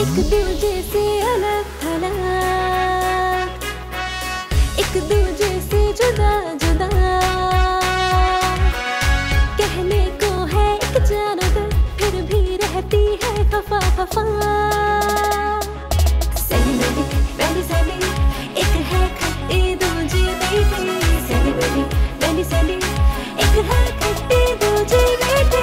एक दूजे से अलग थलग, एक दूजे से जुदा जुदा, कहने को है एक जानवर फिर भी रहती है खफा खफा। सही मेरी पहली सली एक है खट्टी दूजी मीठी, सही मेरी पहली सली एक है खट्टी दूजी मीठी।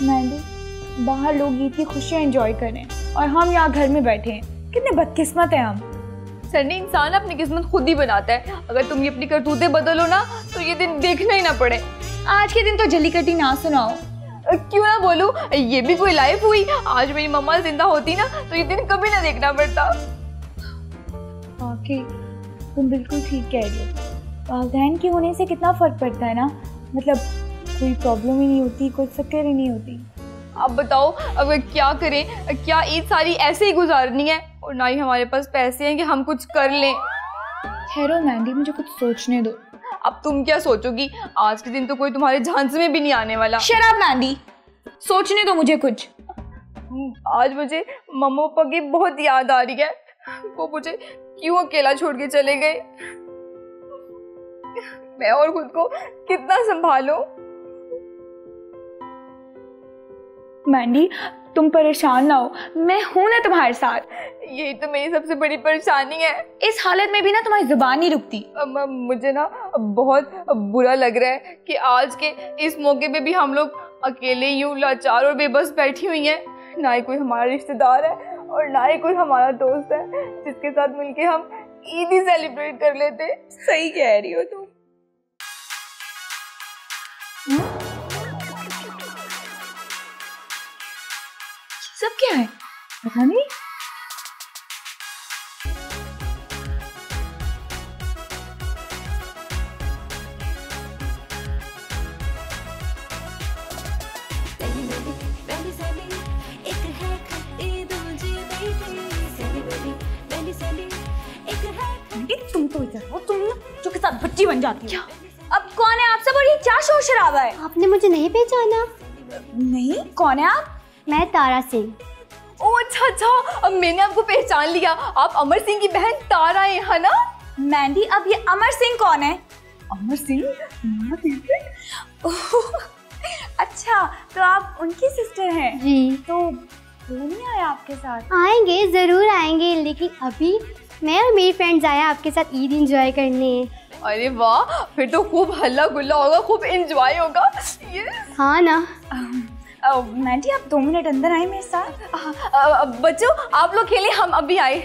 मैंडी, बाहर लोग ईद की खुशियाँ एंजॉय करें और हम यहाँ घर में बैठे हैं। कितने बदकिस्मत हैं हम। सन्नी, इंसान अपनी किस्मत खुद ही बनाता है। अगर तुम ये अपनी करतूतें बदलो ना तो ये दिन देखना ही ना पड़े। आज के दिन तो जल्लीकट्टी ना सुनाओ। क्यों ना बोलूं, ये भी कोई लाइफ हुई। आज मेरी मम्मा जिंदा होती ना तो ये दिन कभी ना देखना पड़ता। वाकई तुम बिल्कुल ठीक कह रही हो। वालिदैन के होने से कितना फर्क पड़ता है ना, मतलब कोई प्रॉब्लम ही नहीं होती, कोई फिक्र ही नहीं होती। अब बताओ अब क्या करें? क्या ईद सारी ऐसे ही गुजारनी है? और ना ही हमारे पास पैसे हैं कि हम कुछ कर लें। ठहरो मैंडी, मुझे कुछ सोचने दो। अब तुम क्या सोचोगी? आज के दिन तो कोई तुम्हारे झांसे में भी नहीं आने वाला। शट अप मैंडी, सोचने दो मुझे कुछ। आज मुझे मम्मा पापा की बहुत याद आ रही है। वो मुझे क्यों अकेला छोड़ के चले गए? मैं और खुद को कितना संभालूं? मैंडी, तुम परेशान ना हो, मैं हूं ना तुम्हारे साथ। यही तो मेरी सबसे बड़ी परेशानी है। इस हालत में भी ना तुम्हारी जुबान नहीं रुकती। मुझे ना बहुत बुरा लग रहा है कि आज के इस मौके पे भी हम लोग अकेले यूं लाचार और बेबस बैठी हुई हैं। ना ही कोई हमारा रिश्तेदार है और ना ही कोई हमारा दोस्त है जिसके साथ मिलके हम ईद ही सेलिब्रेट कर लेते। सही कह रही हो तुम। सब क्या है पता नहीं। तुम तो इधर हो, तुम ना जो के साथ बच्ची बन जाती हो। अब कौन है आप सब और ये क्या शोर शराबा है? आपने मुझे नहीं पहचाना? नहीं, कौन है आप? मैं तारा सिंह। ओह अच्छा, अब मैंने आपको पहचान लिया। आप अमर सिंह की बहन तारा हैं, है ना? मैंडी, अब ये अमर सिंह कौन है? अमर सिंह? अच्छा, तो आप उनकी सिस्टर हैं? जी। तो वो नहीं आया आपके साथ? आएंगे, जरूर आएंगे, लेकिन अभी मैं और मेरी फ्रेंड्स आए आपके साथ ईद एंजॉय करने। अरे वाह, फिर तो खूब हल्ला गुल्ला होगा, खूब एंजॉय होगा। हाँ ना। मैंडी, आप 2 मिनट अंदर आए मेरे साथ। बच्चों आप लोग खेलें, हम अभी आए।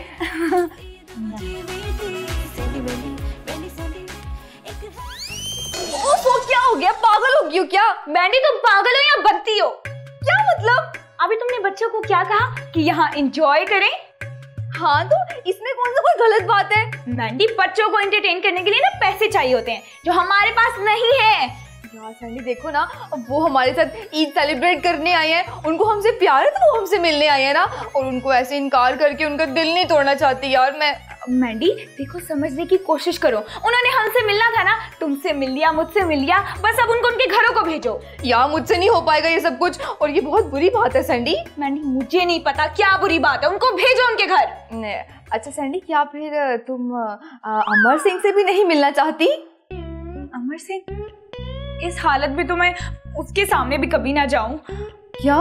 वो क्या हो गया? पागल हो गई हो क्या? मैंडी, तुम पागल हो या बत्ती हो? क्या मतलब? अभी तुमने बच्चों को क्या कहा कि यहाँ एंजॉय करें? हाँ, तो इसमें कौन सा कोई गलत बात है? मैंडी, बच्चों को एंटरटेन करने के लिए ना पैसे चाहिए होते हैं जो हमारे पास नहीं है। यार सैंडी, देखो ना, वो हमारे साथ ईद सेलिब्रेट करने आए हैं। उनको हमसे प्यार है तो वो हमसे मिलने आए हैं ना, और उनको ऐसे इनकार करके उनका दिल नहीं तोड़ना चाहती। यार मैं मैंडी, देखो समझने की कोशिश करो। उन्होंने हमसे मिलना था ना, तुमसे मिल लिया, मुझसे मिल लिया, बस अब उनको उनके घरों को भेजो। यार मुझसे नहीं हो पाएगा ये सब कुछ, और ये बहुत बुरी बात है सैंडी। मैंडी, मुझे नहीं पता क्या बुरी बात है, उनको भेजो उनके घर। अच्छा सैंडी, क्या फिर तुम अमर सिंह से भी नहीं मिलना चाहती? अमर सिंह? इस हालत में तो मैं उसके सामने भी कभी ना जाऊं। क्या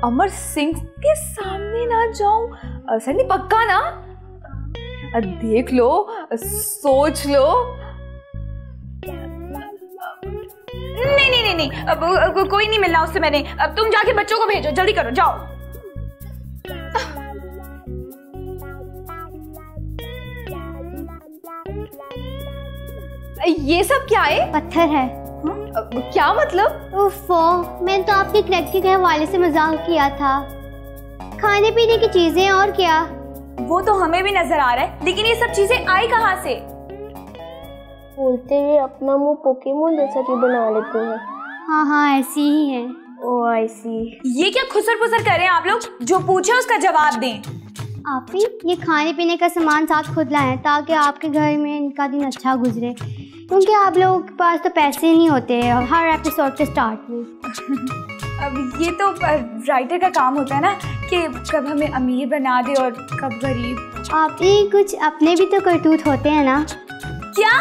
अमर सिंह के सामने ना जाऊं? सैंडी पक्का ना? देख लो, सोच लो। नहीं नहीं नहीं, नहीं। अब कोई नहीं मिलना उससे मैंने। अब तुम जाके बच्चों को भेजो, जल्दी करो, जाओ। ये सब क्या है? पत्थर है। क्या मतलब? ओफो, मैंने तो आपके करेक्टर के हवाले से मजाक किया था। खाने पीने की चीजें और क्या। वो तो हमें भी नजर आ रहा है, लेकिन ये सब चीजें आई कहाँ से? बोलते हुए अपना मुंह पोकेमोन जैसा क्यों बना लेते हैं? हाँ हाँ, ऐसी ही है। ओह आई सी। ये क्या खुसर पुसर कर रहे हैं आप लोग? जो पूछे उसका जवाब दें। आप ही ये खाने पीने का सामान साथ खुद लाए हैं ताकि आपके घर में इनका दिन अच्छा गुजरे, क्योंकि आप लोगों के पास तो पैसे नहीं होते हर एपिसोड के स्टार्ट में। अब ये तो राइटर का काम होता है ना कि कब हमें अमीर बना दे और कब गरीब। आप ही कुछ अपने भी तो करतूत होते हैं ना। क्या?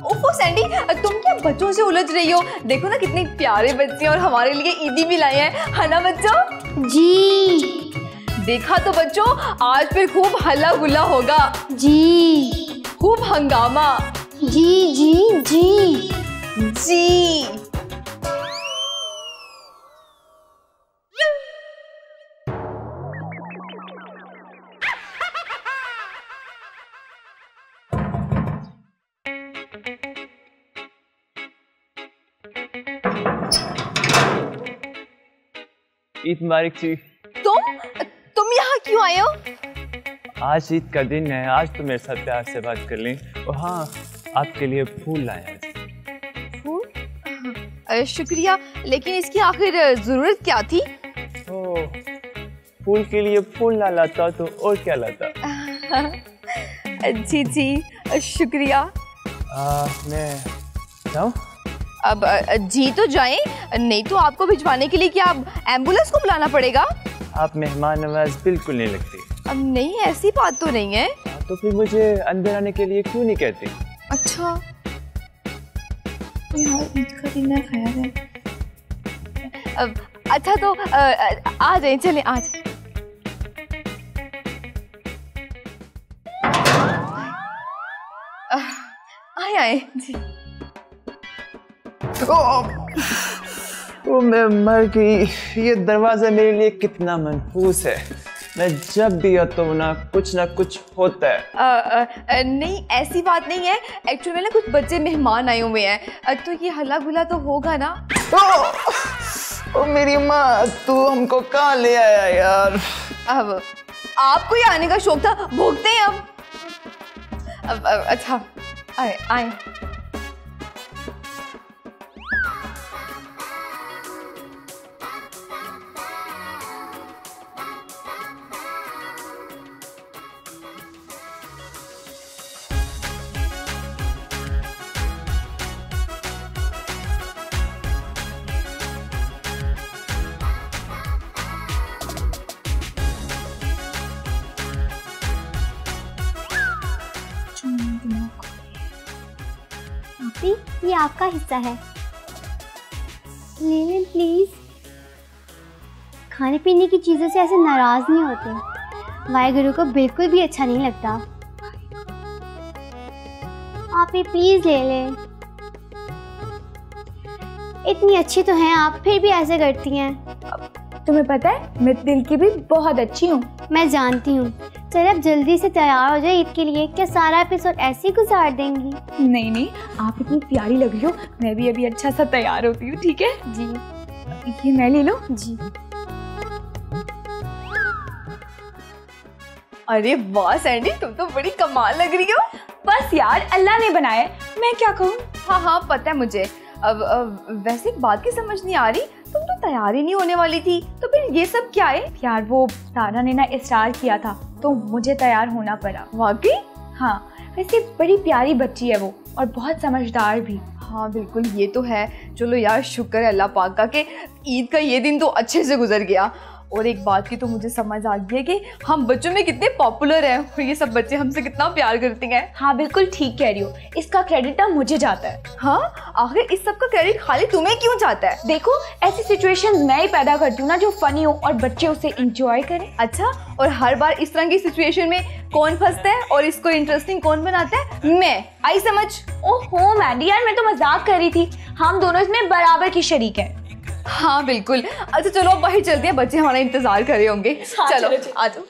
ओफो सैंडी, तुम क्या बच्चों से उलझ रही हो? देखो ना कितने प्यारे बच्चे और हमारे लिए ईदी भी लाए हैं, है ना बच्चों? जी। देखा तो बच्चों, आज फिर खूब हल्ला गुल्ला होगा। जी। खूब हंगामा। जी जी जी जी। ईद मुबारक जी। तुम यहाँ क्यों आए हो? आज ईद का दिन है, आज तो मेरे साथ प्यार से बात कर लें। और हाँ, आपके लिए फूल लाया है। फूल? शुक्रिया, लेकिन इसकी आखिर जरूरत क्या थी? ओह, फूल के लिए फूल ना लाता तो और क्या लाता? जी जी शुक्रिया। मैं जाऊँ? अब जी तो जाएं, नहीं तो आपको भिजवाने के लिए क्या अब एम्बुलेंस को बुलाना पड़ेगा? आप मेहमान नवाज बिल्कुल नहीं लगती। अब नहीं, ऐसी बात तो नहीं है। तो फिर मुझे अंदर आने के लिए क्यों नहीं कहती? अच्छा यार ईद का दिन है, ख्याल है। अब अच्छा तो आ जाए, चलें आ जाए। आए आए जी। ओ मैं मर गई। ये दरवाजा मेरे लिए कितना मनहूस है। मैं जब भी आता हूँ ना कुछ होता है। नहीं ऐसी बात नहीं है, एक्चुअली ना कुछ बच्चे मेहमान आए हुए हैं, तो ये हल्ला गुल्ला तो होगा ना। ओ मेरी माँ, तू हमको कहाँ ले आया यार? अब आपको ये आने का शौक था, भोगते हैं अब अच्छा आए आए। ये आपका हिस्सा है, ले लें प्लीज। खाने पीने की चीजों से ऐसे नाराज नहीं होते, वाहेगुरु को बिल्कुल भी अच्छा नहीं लगता। आप ये प्लीज ले लें। इतनी अच्छी तो हैं आप, फिर भी ऐसे करती हैं। तुम्हें पता है मैं दिल की भी बहुत अच्छी हूँ। मैं जानती हूँ। चल अब जल्दी से तैयार हो जाए ईद के लिए। क्या सारा एपिसोड ऐसे ही गुजार देंगी? नहीं नहीं, आप इतनी प्यारी लग रही हो, मैं भी अभी अच्छा सा तैयार होती हूँ। ठीक है जी। ये मैं ले लो जी। अरे वाह सैंडी, तुम तो बड़ी कमाल लग रही हो। बस यार, अल्लाह ने बनाया है, मैं क्या कहूँ। हाँ पता है मुझे। अब वैसे एक बात की समझ नहीं आ रही, तुम तो तैयार ही नहीं होने वाली थी, तो फिर ये सब क्या है? यार वो सारा ने ना इस्रार किया था तो मुझे तैयार होना पड़ा। वाकई? हाँ, वैसे बड़ी प्यारी बच्ची है वो और बहुत समझदार भी। हाँ बिल्कुल, ये तो है। चलो यार, शुक्र है अल्लाह पाक का कि ईद का ये दिन तो अच्छे से गुजर गया। और एक बात की तो मुझे समझ आ गई है कि हम बच्चों में कितने पॉपुलर हैं और ये सब बच्चे हमसे कितना प्यार करती हैं। हाँ बिल्कुल ठीक कह रही हो, इसका क्रेडिट ना मुझे जाता है। हाँ, आखिर इस सब का क्रेडिट खाली तुम्हें क्यों जाता है? देखो, ऐसी सिचुएशंस मैं ही पैदा करती हूँ ना जो फनी हो और बच्चे उसे इंजॉय करें। अच्छा, और हर बार इस तरह की सिचुएशन में कौन फंसता है और इसको इंटरेस्टिंग कौन बनाता है? मैं। आई समझ? ओहो मैंडी यार, मैं तो मजाक कर रही थी, हम दोनों इसमें बराबर की शरीक हैं। हाँ बिल्कुल। अच्छा चलो अब बाहर चलते हैं, बच्चे हमारा इंतजार कर रहे होंगे। हाँ, चलो चलो। आ जाओ।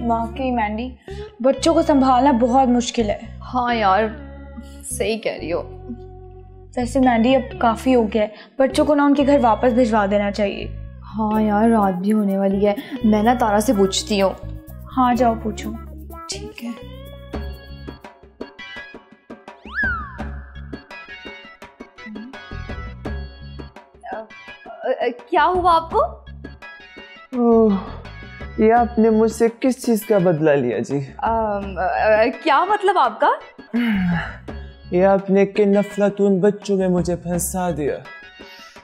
वाकई मैंडी, बच्चों को संभालना बहुत मुश्किल है। हाँ यार, सही कह रही हो। वैसे मैंडी अब काफ़ी हो गया है, बच्चों को ना उनके घर वापस भिजवा देना चाहिए। हाँ यार, रात भी होने वाली है। मैं ना तारा से पूछती हूँ। हाँ जाओ पूछो। ठीक है। क्या हुआ आपको? ओह, ये आपने मुझसे किस चीज का बदला लिया जी? क्या मतलब आपका? ये आपने किन अफलातून बच्चों में मुझे फंसा दिया।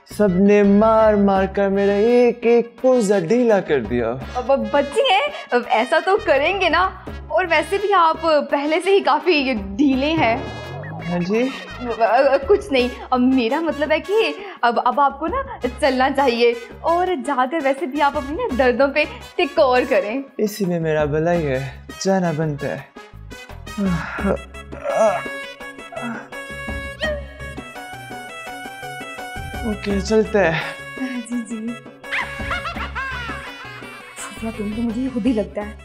सबने मार मार कर मेरा एक एक पुर्जा ढीला कर दिया। अब बच्चे हैं, ऐसा तो करेंगे ना। और वैसे भी आप पहले से ही काफी ढीले हैं। हाँ जी। कुछ नहीं, अब मेरा मतलब है कि अब आपको ना चलना चाहिए और जाकर वैसे भी आप अपनी ना दर्दों पे टिक और करें। इसी में मेरा भलाई है, जाना बनता है। ओके चलते हैं। जी जी। तुम तो मुझे खुद ही लगता है।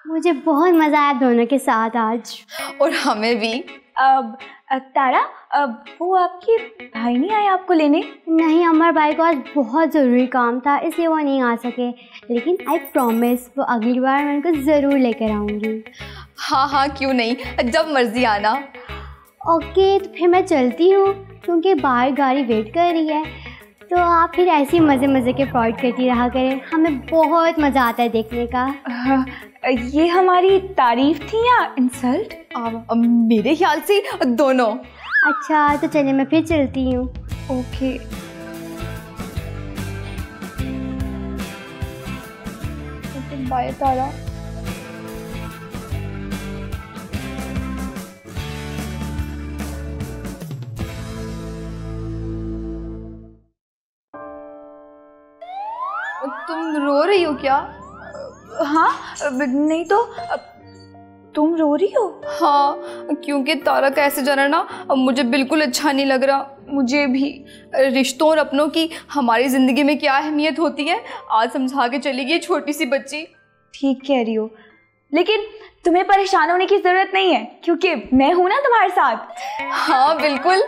मुझे बहुत मज़ा आया दोनों के साथ आज। और हमें भी। अब तारा, अब वो आपके भाई नहीं आए आपको लेने? नहीं, अमर भाई को आज बहुत ज़रूरी काम था इसलिए वो नहीं आ सके, लेकिन आई प्रॉमिस वो अगली बार मैं उनको ज़रूर लेकर आऊँगी। हाँ हाँ, क्यों नहीं, जब मर्जी आना। ओके, तो फिर मैं चलती हूँ क्योंकि बाहर गाड़ी वेट कर रही है। तो आप फिर ऐसे मज़े मज़े के फ्रॉड करती रहा करें, हमें बहुत मज़ा आता है देखने का। ये हमारी तारीफ थी या इंसल्ट? मेरे ख्याल से दोनों। अच्छा, तो चलिए मैं फिर चलती हूँ। ओके। बाय तारा। तुम रो रही हो क्या? हाँ, नहीं तो तुम रो रही हो? हाँ, क्योंकि तारा का ऐसे जाना ना अब मुझे बिल्कुल अच्छा नहीं लग रहा। मुझे भी रिश्तों और अपनों की हमारी ज़िंदगी में क्या अहमियत होती है आज समझा के चली गई छोटी सी बच्ची। ठीक कह रही हो, लेकिन तुम्हें परेशान होने की ज़रूरत नहीं है क्योंकि मैं हूं ना तुम्हारे साथ। हाँ बिल्कुल।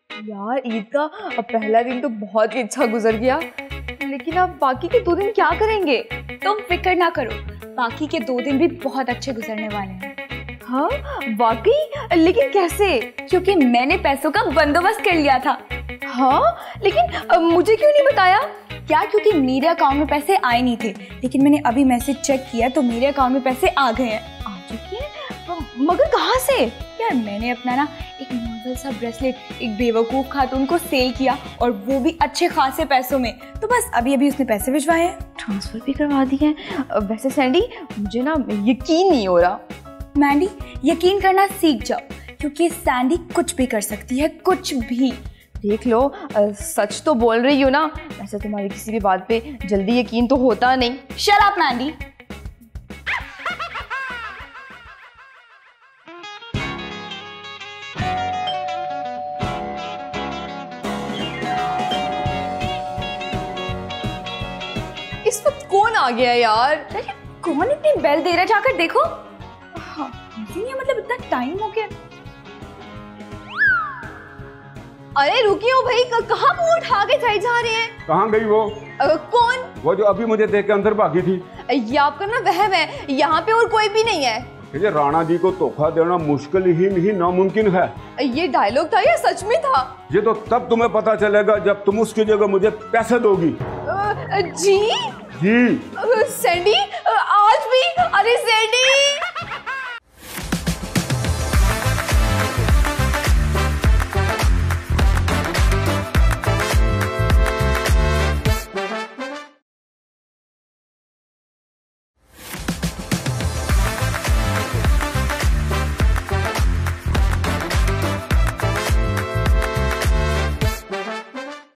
यार, ईद का पहला दिन तो बहुत ही अच्छा गुजर गया, लेकिन अब बाकी के 2 दिन क्या करेंगे? तुम फिक्र ना करो, बाकी के 2 दिन भी बहुत अच्छे गुजरने वाले हैं। हाँ वाकई? लेकिन कैसे? क्योंकि मैंने पैसों का बंदोबस्त कर लिया था। हाँ, लेकिन मुझे क्यों नहीं बताया? क्या? क्योंकि मेरे अकाउंट में पैसे आए नहीं थे, लेकिन मैंने अभी मैसेज चेक किया तो मेरे अकाउंट में पैसे आ गए हैं। आ चुके हैं? मगर कहाँ से? यार, मैंने अपना ना एक नॉर्मल सा ब्रेसलेट एक बेवकूफ़ खातून को सेल किया और वो भी अच्छे खासे पैसों में। तो बस अभी अभी उसने पैसे भिजवाए हैं, ट्रांसफ़र भी करवा दिए हैं। वैसे सैंडी, मुझे ना यकीन नहीं हो रहा। मैंडी, यकीन करना सीख जाओ क्योंकि सैंडी कुछ भी कर सकती है, कुछ भी। देख लो, सच तो बोल रही हो ना। वैसे तुम्हारी किसी भी बात पे जल्दी यकीन तो होता नहीं। Shut up Mandy. इस वक्त कौन आ गया यार? कौन इतनी बेल दे रहा है? जाकर देखो। हाँ, नहीं, मतलब इतना टाइम हो गया। अरे रुकिए हो भाई, कहाँ मुंह उठा के चले जा रहे हैं? कहाँ गई वो? कौन? वो जो अभी मुझे देख के अंदर भागी थी। ये आपका ना वहम है, यहाँ पे और कोई भी नहीं है। ये राणा जी को धोखा देना मुश्किल ही नहीं, नामुमकिन है। ये डायलॉग था या सच में था? ये तो तब तुम्हें पता चलेगा जब तुम उसकी जगह मुझे पैसे दोगी। जी जी। सैंडी, आज भी? अरे सैंडी।